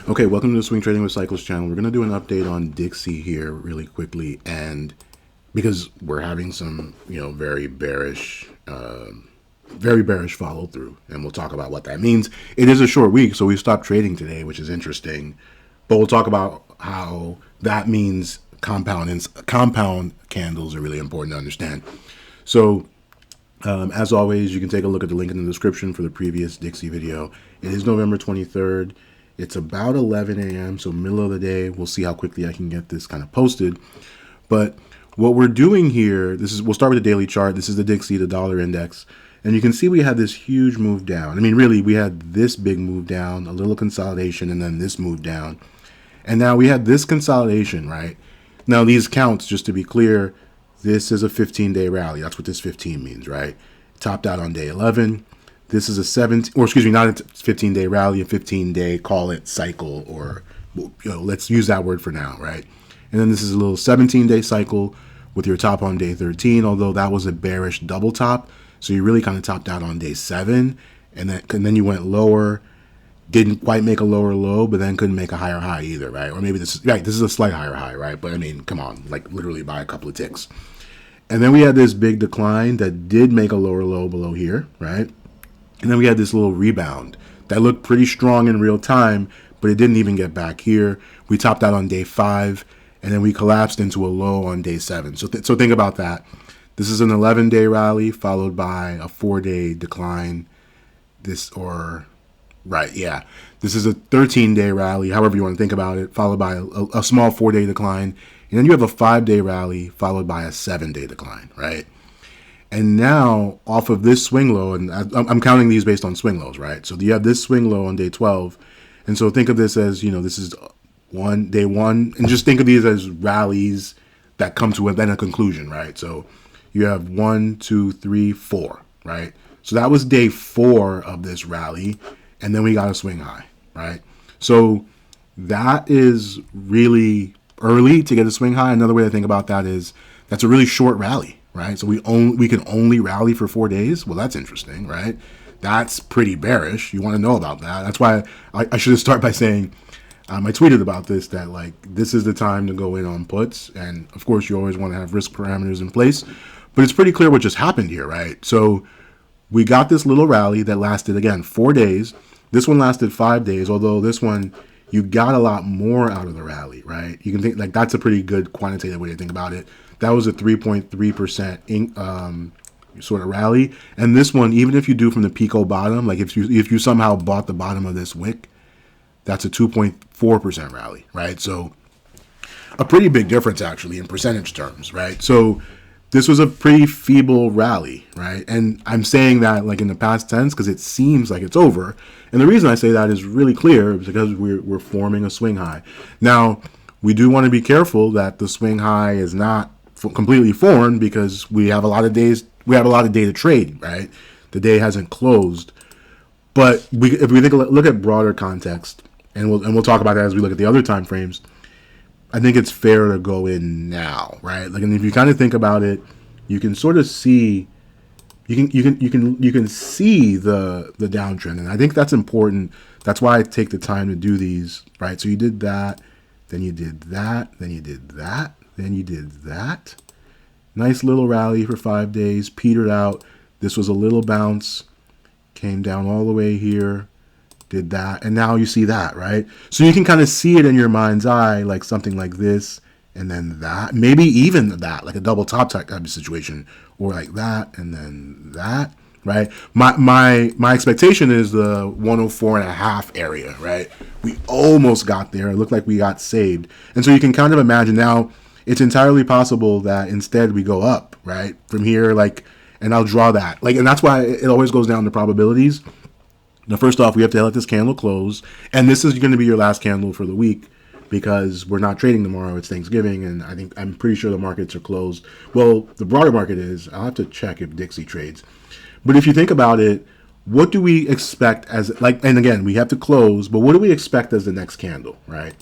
Okay, welcome to the Swing Trading with Cycles channel. We're going to do an update on DXY here really quickly, and because we're having some, very bearish follow through, and we'll talk about what that means. It is a short week, so we stopped trading today, which is interesting, but we'll talk about how that means compound candles are really important to understand. So, as always, you can take a look at the link in the description for the previous DXY video. It is November 23rd. It's about 11 a.m., so middle of the day. We'll see how quickly I can get this kind of posted. But what we're doing here, we'll start with the daily chart. This is the DXY, the dollar index. And you can see we had this huge move down. I mean, really, we had this big move down, a little consolidation, and then this move down. And now we had this consolidation, right? Now, these counts, just to be clear, this is a 15-day rally. That's what this 15 means, right? Topped out on day 11. This is a not a 15-day rally, a 15-day, call it cycle, or, let's use that word for now, right? And then this is a little 17-day cycle with your top on day 13, although that was a bearish double top. So you really kind of topped out on day 7, and then you went lower, didn't quite make a lower low, but then couldn't make a higher high either, right? Or maybe this is a slight higher high, right? But I mean, come on, like literally by a couple of ticks. And then we had this big decline that did make a lower low below here, right? And then we had this little rebound that looked pretty strong in real time, but it didn't even get back here. We topped out on day 5, and then we collapsed into a low on day 7. So think about that. This is an 11-day rally followed by a 4-day decline. This is a 13-day rally, however you want to think about it, followed by a small 4-day decline. And then you have a 5-day rally followed by a 7-day decline, right? And now, off of this swing low, and I'm counting these based on swing lows, right? So you have this swing low on day 12. And so think of this as, this is day one. And just think of these as rallies that come to then a conclusion, right? So you have 1, 2, 3, 4, right? So that was day 4 of this rally. And then we got a swing high, right? So that is really early to get a swing high. Another way to think about that is that's a really short rally. Right, so we can only rally for 4 days. Well, that's interesting, right? That's pretty bearish. You want to know about that. That's why I should have started by saying I tweeted about this, that like this is the time to go in on puts, and of course you always want to have risk parameters in place. But it's pretty clear what just happened here, right? So we got this little rally that lasted again 4 days. This one lasted 5 days, although this one you got a lot more out of the rally, right? You can think like that's a pretty good quantitative way to think about it. That was a 3.3% sort of rally. And this one, even if you do from the Pico bottom, like if you somehow bought the bottom of this wick, that's a 2.4% rally, right? So a pretty big difference actually in percentage terms, right? So this was a pretty feeble rally, right? And I'm saying that like in the past tense because it seems like it's over. And the reason I say that is really clear is because we're forming a swing high. Now, we do want to be careful that the swing high is not completely formed because we have a lot of days. We have a lot of day to trade, right? The day hasn't closed, but if we look at broader context, and we'll talk about that as we look at the other time frames. I think it's fair to go in now, right? Like, and if you kind of think about it, you can sort of see, you can see the downtrend, and I think that's important. That's why I take the time to do these, right? So you did that, then you did that, then you did that. Then you did that. Nice little rally for 5 days, petered out. This was a little bounce, came down all the way here, did that, and now you see that, right? So you can kind of see it in your mind's eye, like something like this, and then that, maybe even that, like a double top type of situation, or like that, and then that, right? My expectation is the 104.5 area, right? We almost got there. It looked like we got saved, and so you can kind of imagine now. It's entirely possible that instead we go up, right? From here, like, and I'll draw that. Like, and that's why it always goes down to probabilities. Now, first off, we have to let this candle close. And this is going to be your last candle for the week because we're not trading tomorrow. It's Thanksgiving. And I'm pretty sure the markets are closed. Well, the broader market is. I'll have to check if DXY trades. But if you think about it, what do we expect as, like, and again, we have to close, but what do we expect as the next candle, right?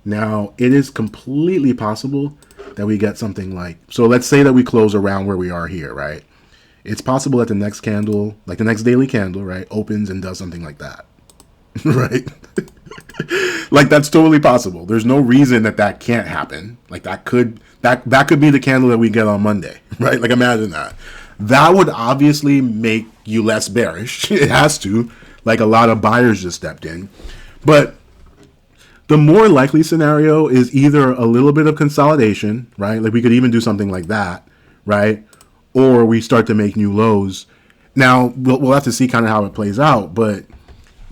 Now, it is completely possible that we get something like, so let's say that we close around where we are here, right? It's possible that the next candle, like the next daily candle, right, opens and does something like that, right? Like that's totally possible. There's no reason that that can't happen. Like that could be the candle that we get on Monday, right? Like imagine that. That would obviously make you less bearish. It has to. Like a lot of buyers just stepped in. But the more likely scenario is either a little bit of consolidation, right? Like we could even do something like that, right? Or we start to make new lows. Now we'll have to see kind of how it plays out, but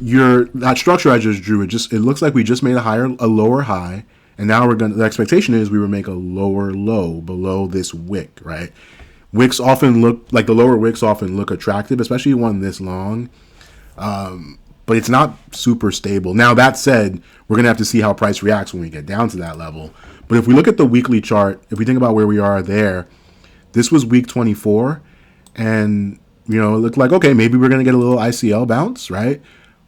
that structure I just drew, it looks like we just made a lower high, and now the expectation is we would make a lower low below this wick, right? Wicks often look like the lower wicks often look attractive, especially one this long. But it's not super stable. Now that said, we're gonna have to see how price reacts when we get down to that level. But if we look at the weekly chart, if we think about where we are there, this was week 24, and it looked like okay, maybe we're gonna get a little ICL bounce, right?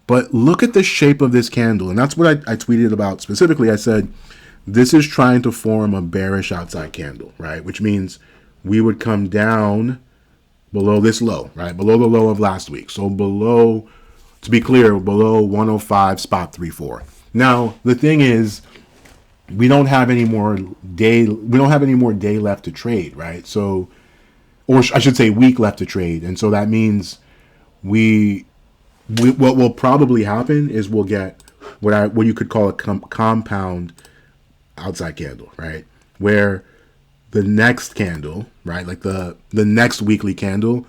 But look at the shape of this candle, and that's what I tweeted about specifically. I said this is trying to form a bearish outside candle, right? Which means we would come down below this low, right? Below the low of last week. So below, to be clear, below 105.34. Now, the thing is, we don't have any more day left to trade, right? So, or I should say week left to trade. And so that means what will probably happen is we'll get what you could call a compound outside candle, right? Where the next candle, right, like the next weekly candle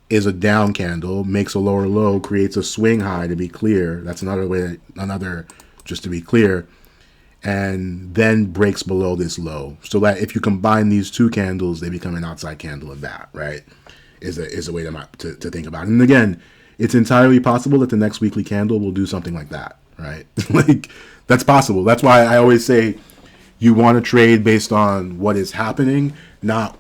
is a down candle, makes a lower low, creates a swing high, to be clear. That's another just to be clear, and then breaks below this low. So that if you combine these two candles, they become an outside candle of that, right? Is a way to think about it. And again, it's entirely possible that the next weekly candle will do something like that, right? Like that's possible. That's why I always say you want to trade based on what is happening, not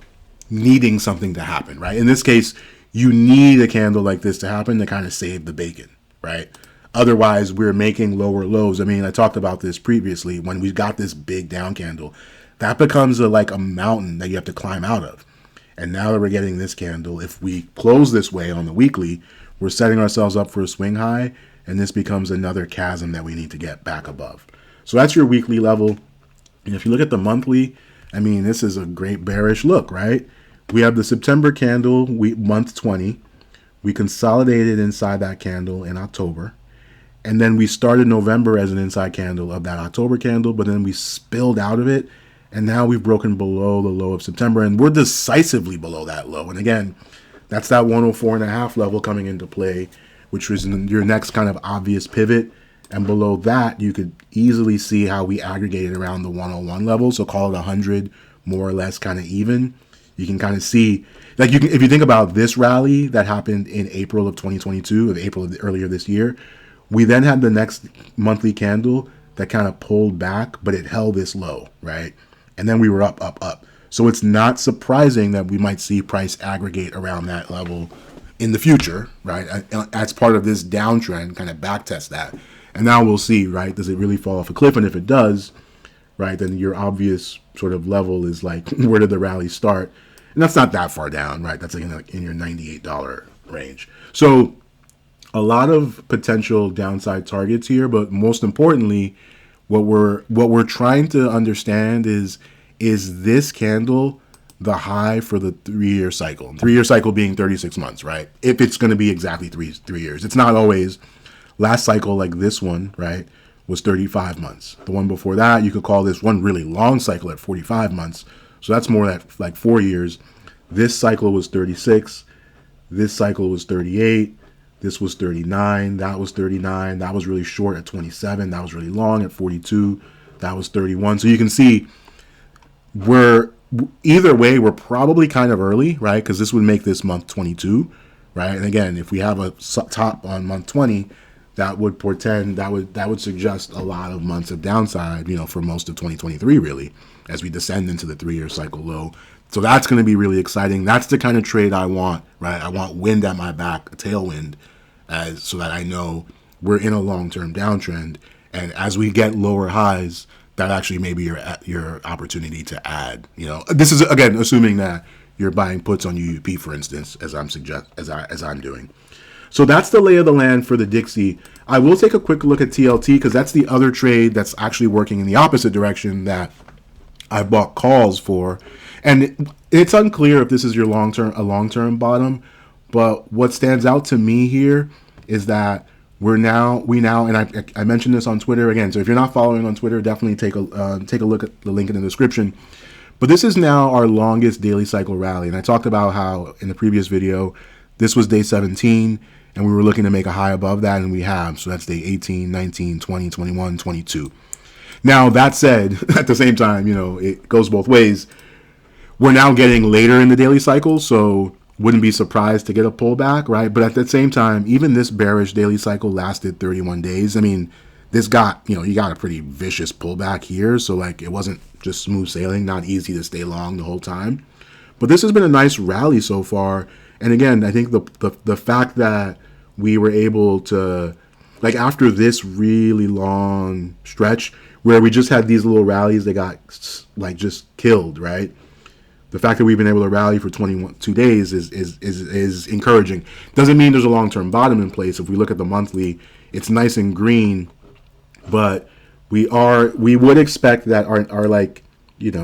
needing something to happen, right? In this case, you need a candle like this to happen to kind of save the bacon, right? Otherwise, we're making lower lows. I mean, I talked about this previously. When we got this big down candle, that becomes like a mountain that you have to climb out of. And now that we're getting this candle, if we close this way on the weekly, we're setting ourselves up for a swing high, and this becomes another chasm that we need to get back above. So that's your weekly level. And if you look at the monthly, I mean, this is a great bearish look, right? We have the September candle, month 20. We consolidated inside that candle in October. And then we started November as an inside candle of that October candle, but then we spilled out of it. And now we've broken below the low of September, and we're decisively below that low. And again, that's that 104.5 level coming into play, which was your next kind of obvious pivot. And below that, you could easily see how we aggregated around the 101 level. So call it 100, more or less kind of even. You can kind of see, like if you think about this rally that happened in April of 2022, earlier this year, we then had the next monthly candle that kind of pulled back, but it held this low, right? And then we were up. So it's not surprising that we might see price aggregate around that level in the future, right? As part of this downtrend, kind of backtest that. And now we'll see, right? Does it really fall off a cliff? And if it does, right, then your obvious sort of level is like, where did the rally start? And that's not that far down, right? That's like in your $98 range. So a lot of potential downside targets here, but most importantly, what we're trying to understand is this candle the high for the 3-year cycle? 3-year cycle being 36 months, right? If it's going to be exactly three years. It's not always. Last cycle, like this one, right, was 35 months. The one before that, you could call this one really long cycle at 45 months. So that's more like 4 years. This cycle was 36. This cycle was 38. This was 39. That was 39. That was really short at 27. That was really long at 42. That was 31. So you can see either way, we're probably kind of early, right? Because this would make this month 22, right? And again, if we have a top on month 20, that would suggest a lot of months of downside, for most of 2023, really, as we descend into the 3-year cycle low. So that's going to be really exciting. That's the kind of trade I want, right? I want wind at my back, a tailwind, so that I know we're in a long-term downtrend. And as we get lower highs, that actually may be your opportunity to add. This is again assuming that you're buying puts on UUP, for instance, as I'm doing. So that's the lay of the land for the Dixie. I will take a quick look at TLT because that's the other trade that's actually working in the opposite direction that I bought calls for. And it's unclear if this is your long-term bottom, but what stands out to me here is that we now, and I mentioned this on Twitter again. So if you're not following on Twitter, definitely take a look at the link in the description. But this is now our longest daily cycle rally. And I talked about how in the previous video, this was day 17, and we were looking to make a high above that, and we have. So that's day 18, 19, 20, 21, 22. Now, that said, at the same time, it goes both ways. We're now getting later in the daily cycle, so wouldn't be surprised to get a pullback, right? But at the same time, even this bearish daily cycle lasted 31 days. I mean, this got, you got a pretty vicious pullback here. So like, it wasn't just smooth sailing, not easy to stay long the whole time. But this has been a nice rally so far. And again, I think the fact that we were able to, like after this really long stretch where we just had these little rallies that got like just killed, right? The fact that we've been able to rally for 22 days is encouraging. Doesn't mean there's a long-term bottom in place. If we look at the monthly, it's nice and green, but we would expect that our like, we've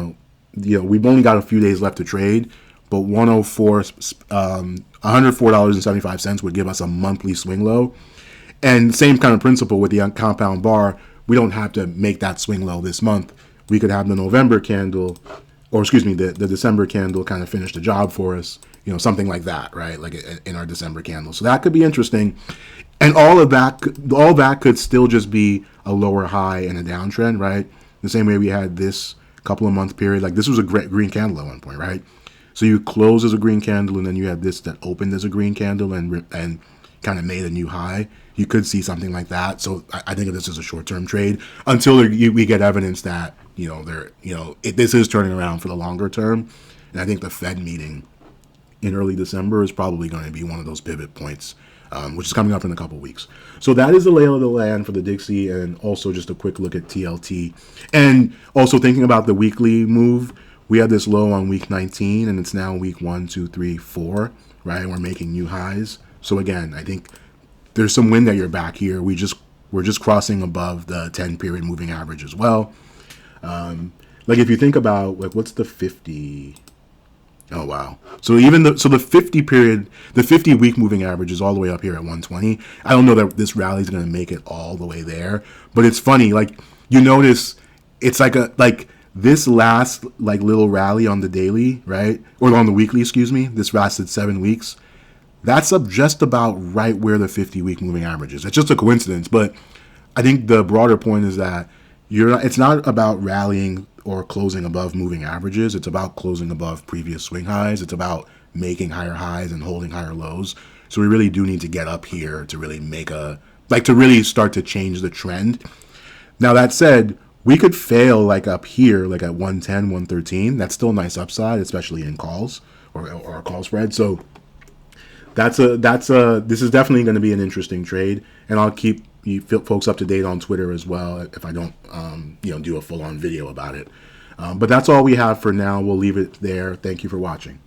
only got a few days left to trade, but $104.75 would give us a monthly swing low. And same kind of principle with the compound bar. We don't have to make that swing low this month. We could have the November candle, or excuse me, the December candle kind of finish the job for us, something like that, right? Like in our December candle. So that could be interesting. And all that could still just be a lower high and a downtrend, right? The same way we had this couple of month period. Like this was a great green candle at one point, right? So you close as a green candle, and then you had this that opened as a green candle and kind of made a new high. You could see something like that. So I think of this as a short-term trade until we get evidence that this is turning around for the longer term. And I think the Fed meeting in early December is probably going to be one of those pivot points, which is coming up in a couple of weeks. So that is the lay of the land for the Dixie, and also just a quick look at TLT. And also thinking about the weekly move, we had this low on week 19, and it's now week 1, 2, 3, 4, right? And we're making new highs. So again, I think there's some wind at your back here. We're just crossing above the 10-period moving average as well. Like if you think about like what's the 50? Oh wow! So the 50-week moving average is all the way up here at 120. I don't know that this rally is going to make it all the way there, but it's funny. Like you notice, it's like this last like little rally on the daily, right, or on the weekly, excuse me. This lasted 7 weeks. That's up just about right where the 50-week moving average is. It's just a coincidence, but I think the broader point is that it's not about rallying or closing above moving averages. It's about closing above previous swing highs. It's about making higher highs and holding higher lows. So we really do need to get up here to really to really start to change the trend. Now that said, we could fail like up here, like at 110, 113. That's still a nice upside, especially in calls or call spread. So this is definitely going to be an interesting trade, and I'll keep you folks up to date on Twitter as well if I don't do a full-on video about it. But that's all we have for now. We'll leave it there. Thank you for watching.